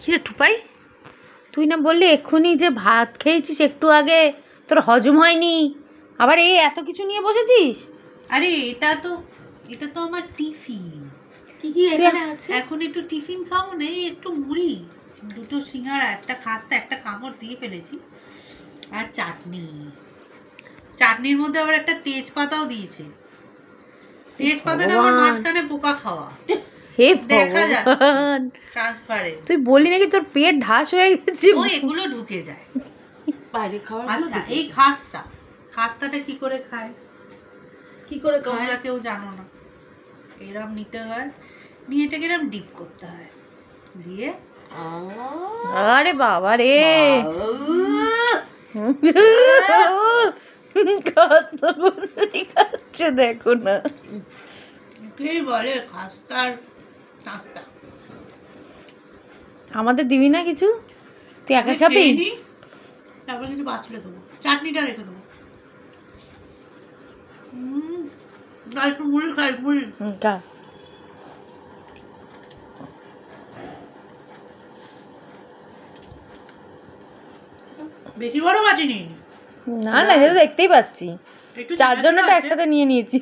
কিরে টুপাই, তুই না বললি এক্ষুনি যে ভাত খেয়েছিস একটু আগে, তোর হজম হয়নি, আবার এই এত কিছু নিয়ে বসেছিস? আরে এটা তো আমার টিফিন। কি কি এখানে আছে? এখন একটু টিফিন খাবো না, এই একটু মুড়ি, দুটো সিঙ্গাড়া, একটা খাস্তা, একটা কামড় দিয়ে ফেলেছি, আর চাটনির মধ্যে আবার একটা তেজপাতাও দিয়েছে। তেজপাতাটা আমার মাঝখানে পোকা খাওয়া, হে দেখা যাচ্ছে ভগবান, ট্রান্সপারেন্ট। তুই বললি নাকি তোর পেট ঢাস হয়ে গেছে? ও এগুলো ঢুকে যায় বাইরে খাওয়া। আচ্ছা, এই খাস্তাটা কি করে খায়, কি করে তোমরা কেউ জানো না? এরম নিতে হয়, নিয়ে এটাকে এরম ডিপ করতে হয়, দিয়ে আরে বাবা রে, খাচ্ছে দেখো না, কে বলে খাস্তার নাস্তা। আমাদের দিবি না কিছু? তুই একা খাবি? খেয়ে নি, তারপরে কিছু বাঁচলে দেবো, চাটনিটা রেখে দেবো। একটু মুড়ি খাই, মুড়ি। খা। বেশি বড় বাটি নিই না না, এটা তো দেখতেই পাচ্ছি, একটু চারজনটা একসাথে নিয়ে নিয়েছি।